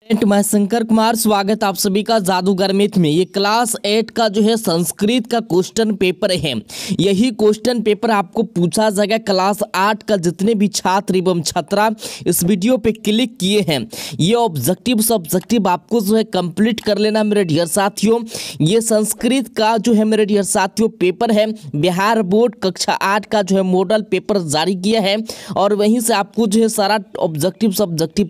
मैं शंकर कुमार, स्वागत आप सभी का जादूगर मिथ में। ये क्लास 8 का जो है संस्कृत का क्वेश्चन पेपर है। यही क्वेश्चन पेपर आपको पूछा जाएगा। क्लास 8 का जितने भी छात्र एवं छात्रा इस वीडियो पे क्लिक किए हैं, ये ऑब्जेक्टिव आपको जो है कंप्लीट कर लेना मेरे डियर साथियों। ये संस्कृत का जो है मेरे डियर साथियों पेपर है। बिहार बोर्ड कक्षा 8 का जो है मॉडल पेपर जारी किया है और वहीं से आपको जो है सारा ऑब्जेक्टिव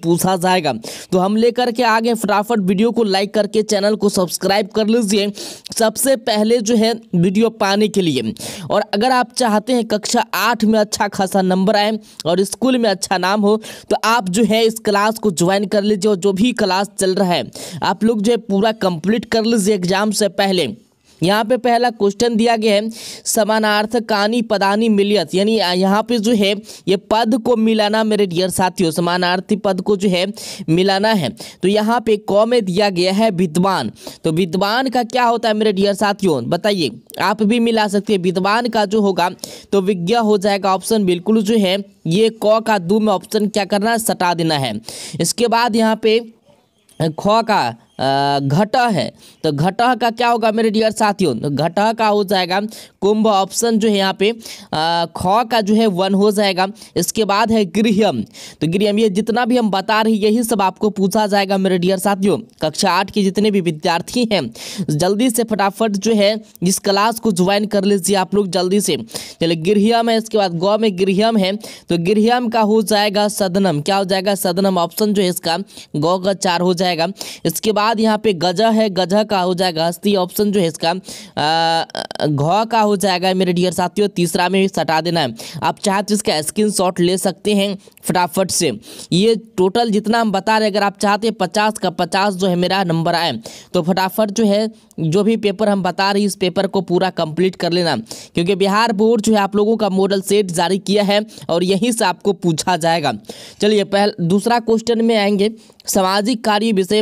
पूछा जाएगा। तो हम लेकर के आगे फटाफट वीडियो को लाइक करके चैनल को सब्सक्राइब कर लीजिए सबसे पहले जो है वीडियो पाने के लिए। और अगर आप चाहते हैं कक्षा 8 में अच्छा खासा नंबर आए और स्कूल में अच्छा नाम हो तो आप जो है इस क्लास को ज्वाइन कर लीजिए। और जो भी क्लास चल रहा है आप लोग जो है पूरा कंप्लीट कर लीजिए एग्जाम से पहले। यहाँ पे पहला क्वेश्चन दिया गया है, समानार्थकानि पदानि मिलियत, यानी यहाँ पे जो है ये पद को मिलाना मेरे डियर साथियों, समानार्थी पद को जो है मिलाना है। तो यहाँ पे क में दिया गया है विद्वान। तो विद्वान का क्या होता है मेरे डियर साथियों, बताइए। आप भी मिला सकते हैं। विद्वान का जो होगा तो विज्ञ हो जाएगा ऑप्शन बिल्कुल जो है ये क का दू में ऑप्शन क्या करना है, सटा देना है। इसके बाद यहाँ पे ख का घट है, तो घट का क्या होगा मेरे डियर साथियों, तो घट का हो जाएगा कुंभ, ऑप्शन जो है यहाँ पे ख का जो है 1 हो जाएगा। इसके बाद है गृहम, तो गृहम ये जितना भी हम बता रहे यही सब आपको पूछा जाएगा मेरे डियर साथियों। कक्षा 8 के जितने भी विद्यार्थी हैं जल्दी से फटाफट जो है इस क्लास को ज्वाइन कर लीजिए आप लोग जल्दी से। चलिए गृहम है, इसके बाद गौ में गृहम है, तो गृहम का हो जाएगा सदनम, क्या हो जाएगा सदनम, ऑप्शन जो है इसका गौ का 4 हो जाएगा। इसके बाद यहाँ पे गजा है, गजा का हो जाएगा हस्ती, ऑप्शन जो है इसका घ का हो जाएगा मेरे डियर साथियों। तीसरा में भी सटा देना है। आप चाहे तो इसका स्क्रीनशॉट ले सकते हैं फटाफट से। ये टोटल जितना हम बता रहे अगर आप चाहते हैं 50 का 50 जो है मेरा नंबर आए तो फटाफट जो है जो भी पेपर हम बता रहे इस पेपर को पूरा कंप्लीट कर लेना, क्योंकि बिहार बोर्ड जो है आप लोगों का मॉडल सेट जारी किया है और यहीं से आपको पूछा जाएगा। चलिए दूसरा क्वेश्चन में आएंगे, सामाजिक कार्य विषय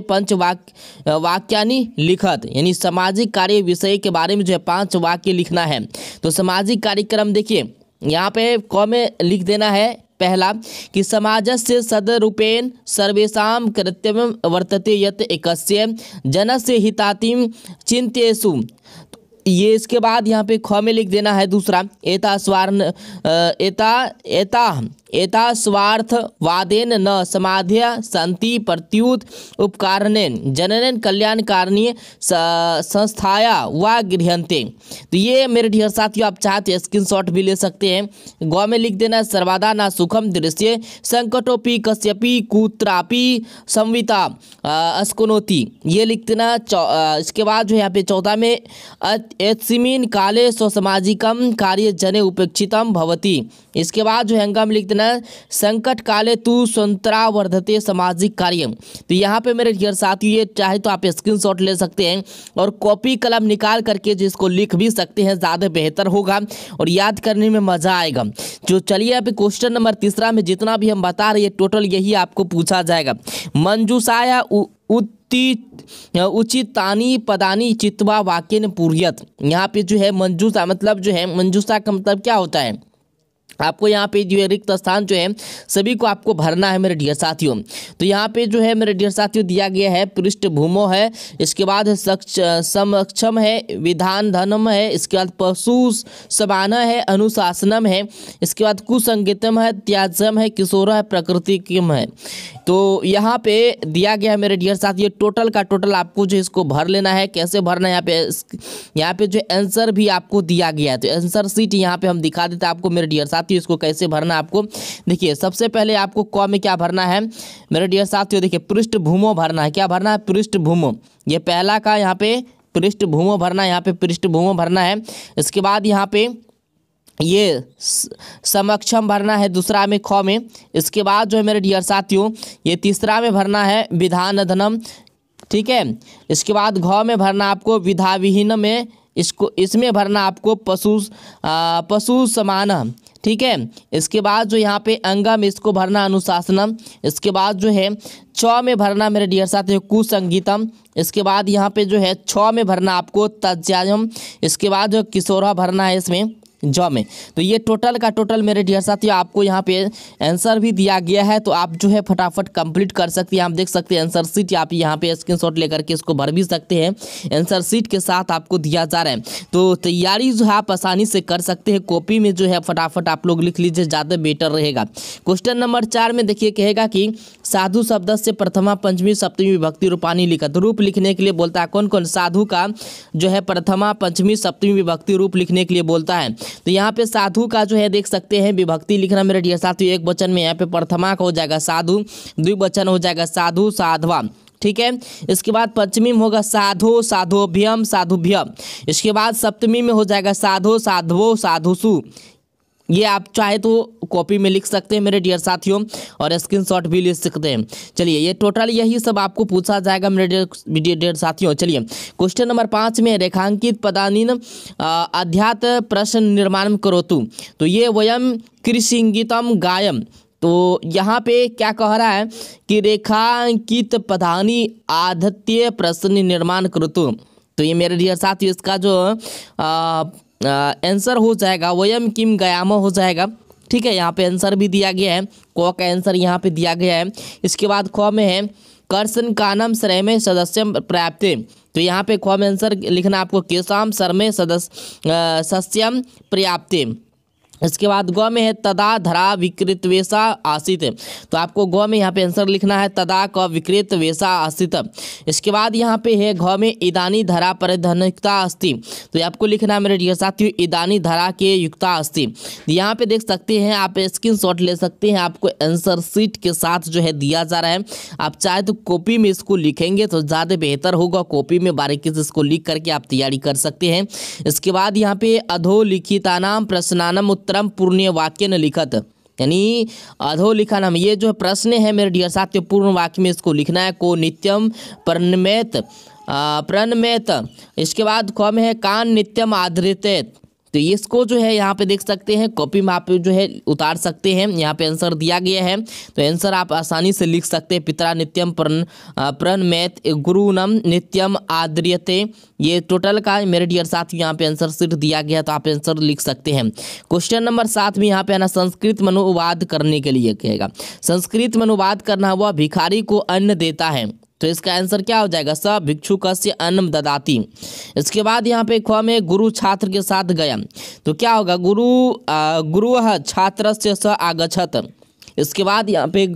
वाक्यानि लिखत, यानी सामाजिक कार्य विषय के बारे में जो है 5 वाक्य लिखना है। तो सामाजिक कार्यक्रम देखिए यहाँ पे क में लिख देना है पहला कि समाजस्य सदरूपेण सर्वेषां कर्तव्यं वर्तते यत् एकस्य जनस्य हितातिं चिन्तयेषु। ये इसके बाद यहाँ पे ख में लिख देना है दूसरा एता स्वार्थवादेन न समाध्य संति प्रत्युत उपकारणेन जननेन कल्याणकारिणी संस्थाया व गृह्यन्ते। तो ये मेरे डियर साथियों आप चाहते हैं स्क्रीनशॉट भी ले सकते हैं। गौ में लिख देना सर्वदा न सुखम दृश्य संकटोपि कस्यपि कुत्रापि संविता अस्कुनोति, ये लिख देना। इसके बाद जो यहाँ पे 14 में एत्सिमिन काले स्वसामाजिकम कार्य जने उपेक्षितम भवति। इसके बाद जो है अंगम लिख देना संकट काले तू संतरा वर्धते सामाजिक कार्य। तो यहाँ पे मेरे डियर साथियों ये चाहे तो आप स्क्रीनशॉट ले सकते हैं और कॉपी कलम निकाल करके जिसको लिख भी सकते हैं, ज़्यादा बेहतर होगा और याद करने में मज़ा आएगा। जो चलिए अब क्वेश्चन नंबर तीसरा में जितना भी हम बता रहे हैं टोटल यही आपको पूछा जाएगा। मंजूषाया उचितानि पदानि चित्वा वाक्येन पूर्यत। यहाँ पे जो है मंजूषा मतलब जो है मंजूषा का मतलब क्या होता है, आपको यहाँ पे जो है रिक्त स्थान जो है सभी को आपको भरना है मेरे डियर साथियों। तो यहाँ पे जो है मेरे डियर साथियों दिया गया है पृष्ठभूमो है, इसके बाद है समक्षम है, विधान धनम है, इसके बाद पशु समान है, अनुशासनम है, इसके बाद कुसंगीतम है, त्याज्यम है, किशोर है, प्रकृतिकम है। तो यहाँ पे दिया गया है मेरे डियर साथियों टोटल का टोटल आपको जो इसको भर लेना है। कैसे भरना है यहाँ पे जो आंसर भी आपको दिया गया है, तो आंसर सीट यहाँ पे हम दिखा देते हैं आपको मेरे डियर साथियों। इसको कैसे भरना आपको देखिए, सबसे पहले आपको क में क्या भरना है मेरे डियर साथियों, देखिए पृष्ठभूमो भरना है। क्या भरना है, पृष्ठभूमो, ये पहला का यहाँ पे पृष्ठभूमो भरना है, यहाँ पे पृष्ठभूमो भरना है। इसके बाद यहाँ पे ये समक्षम भरना है दूसरा में ख में। इसके बाद जो है मेरे डियर साथियों ये तीसरा में भरना है विधान धनम, ठीक है। इसके बाद घ में भरना आपको विधाविहीन में, इसमें भरना आपको पशु समान, ठीक है। इसके बाद जो यहाँ पे अंगम इसको भरना अनुशासनम। इसके बाद जो है च में भरना मेरे डियर साथियों कुसंगीतम। इसके बाद यहाँ पे जो है छ में भरना आपको तज्यायम। इसके बाद जो किशोरा भरना है इसमें ज में। तो ये टोटल का टोटल मेरे डियर साथियों आपको यहाँ पे आंसर भी दिया गया है, तो आप जो है फटाफट कंप्लीट कर सकते हैं। आप देख सकते हैं आंसर शीट, आप यहाँ पे स्क्रीनशॉट लेकर के इसको भर भी सकते हैं। आंसर शीट के साथ आपको दिया जा रहा है, तो तैयारी जो है आप आसानी से कर सकते हैं। कॉपी में जो है फटाफट आप लोग लिख लीजिए, ज़्यादा बेटर रहेगा। क्वेश्चन नंबर 4 में देखिए कहेगा कि साधु शब्द से प्रथमा पंचमी सप्तमी विभक्ति रूपानी लिखत। रूप लिखने के लिए बोलता है, कौन कौन साधु का जो है प्रथमा पंचमी सप्तमी विभक्ति रूप लिखने के लिए बोलता है। तो यहाँ पे साधु का जो है देख सकते हैं विभक्ति लिखना मेरे डियर साथियों, एक वचन में यहाँ पे प्रथमा का हो जाएगा साधु, द्विवचन हो जाएगा साधु साधवा, ठीक है। इसके बाद पंचमी में होगा साधो साधोभ्यम साधुभ्य। इसके बाद सप्तमी में हो जाएगा साधो साधवो साधुसु। ये आप चाहे तो कॉपी में लिख सकते हैं मेरे डियर साथियों, और स्क्रीनशॉट भी ले सकते हैं। चलिए ये टोटल यही सब आपको पूछा जाएगा मेरे डियर साथियों। चलिए क्वेश्चन नंबर 5 में रेखांकित पदानीन अध्यात प्रश्न निर्माण करोतु। तो ये वयम कृषिंगितम गायम। तो यहाँ पे क्या कह रहा है कि रेखांकित पदानी आधत्य प्रश्न निर्माण करोतु। तो ये मेरे डियर साथियों इसका जो आंसर हो जाएगा वयम किम गयाम हो जाएगा, ठीक है। यहाँ पे आंसर भी दिया गया है, क का आंसर यहाँ पे दिया गया है। इसके बाद ख में है कर्सन कानम श्रमे सदस्यम प्राप्ते। तो यहाँ पे ख में आंसर लिखना आपको केशाम शर्मे सस्यम पर्याप्ते। इसके बाद ग में है तदा धरा विकृत वेशा आसित। तो आपको ग में यहाँ पे आंसर लिखना है तदा क विकृत वेशा आसित। इसके बाद यहाँ पे है घ में इदानी धरा परिधनिकता अस्ति। तो आपको लिखना है मेरे डियर साथियों इदानी धरा के युक्ता अस्ति। यहाँ पे देख सकते हैं, आप स्क्रीनशॉट ले सकते हैं, आपको आंसर शीट के साथ जो है दिया जा रहा है। आप चाहे तो कॉपी में इसको लिखेंगे तो ज़्यादा बेहतर होगा, कॉपी में बारीकी से इसको लिख करके आप तैयारी कर सकते हैं। इसके बाद यहाँ पे अधोलिखितानाम प्रश्नानाम पूर्ण वाक्य न लिखत, यानी अधोलिखा नाम ये जो प्रश्न है मेरे डियर साथियों पूर्ण वाक्य में इसको लिखना है। को नित्यम प्रणमेत। इसके बाद क में है कान नित्यम आदृतेत। तो इसको जो है यहाँ पे देख सकते हैं, कॉपी में आप जो है उतार सकते हैं। यहाँ पे आंसर दिया गया है, तो आंसर आप आसानी से लिख सकते हैं। पितरा नित्यम प्रणमेत गुरुनम नित्यम आद्रियते। ये टोटल का मेरे डियर साथ यहाँ पे आंसर शीट दिया गया, तो आप आंसर लिख सकते हैं। क्वेश्चन नंबर 7 में यहाँ पे आना संस्कृत में अनुवाद करने के लिए कहेगा। संस्कृत में अनुवाद करना हुआ भिखारी को अन्न देता है। तो इसका आंसर क्या हो जाएगा स भिक्षुकस्य अन्नम ददाति। इसके बाद यहाँ पे ख में गुरु छात्र के साथ गया। तो क्या होगा गुरु छात्रस्य स आगच्छत। इसके बाद यहाँ पे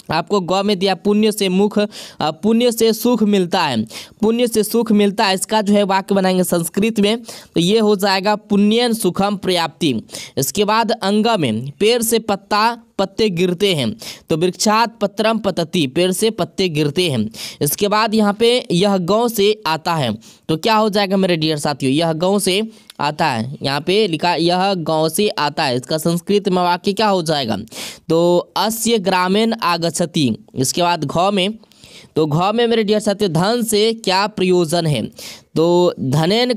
आपको ग में दिया पुण्य से मुख पुण्य से सुख मिलता है, पुण्य से सुख मिलता है। इसका जो है वाक्य बनाएंगे संस्कृत में, तो ये हो जाएगा पुण्यन सुखम पर्याप्ति। इसके बाद अंग में पेड़ से पत्ते गिरते हैं, तो वृक्षात पत्रम पतति, पेड़ से पत्ते गिरते हैं। इसके बाद यहाँ पे यह गांव से आता है। तो क्या हो जाएगा मेरे डियर साथियों यह गांव से आता है, यहाँ पे लिखा यह गांव से आता है। इसका संस्कृत में वाक्य क्या हो जाएगा, तो अस्य ग्रामीण आगच्छति। इसके बाद घ में, तो घ में मेरे डियर साथियों धन से क्या प्रयोजन है, तो धनेन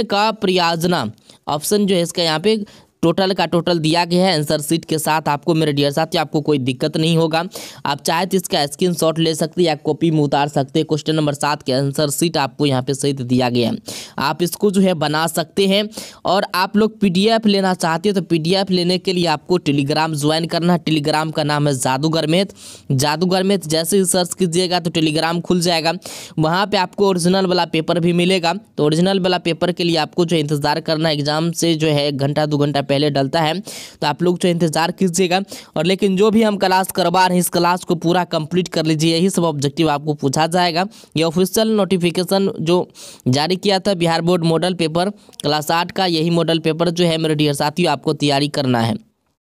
का प्रयोजना। ऑप्शन जो है इसका यहाँ पे टोटल का टोटल दिया गया है आंसर शीट के साथ। आपको मेरे डियर साथियों आपको कोई दिक्कत नहीं होगा, आप चाहे तो इसका स्क्रीनशॉट ले सकते हैं या कॉपी में उतार सकते हैं। क्वेश्चन नंबर 7 के आंसर शीट आपको यहाँ पे सहित दिया गया है, आप इसको जो है बना सकते हैं। और आप लोग PDF लेना चाहते हैं तो PDF लेने के लिए आपको टेलीग्राम ज्वाइन करना है। टेलीग्राम का नाम है जादूगर मैथ। जादूगर मैथ जैसे ही सर्च कीजिएगा तो टेलीग्राम खुल जाएगा, वहाँ पर आपको ओरिजिनल वाला पेपर भी मिलेगा। तो ओरिजिनल वाला पेपर के लिए आपको जो इंतज़ार करना, एग्जाम से जो है 1 घंटा 2 घंटा पहले डलता है, तो आप लोग जो इंतजार कीजिएगा। और लेकिन जो भी हम क्लास करवा रहे हैं इस क्लास को पूरा कंप्लीट कर लीजिए, यही सब ऑब्जेक्टिव आपको पूछा जाएगा। ये ऑफिशियल नोटिफिकेशन जो जारी किया था Bihar board model paper class 8 का, यही मॉडल पेपर जो है मेरे डियर साथियों आपको तैयारी करना है।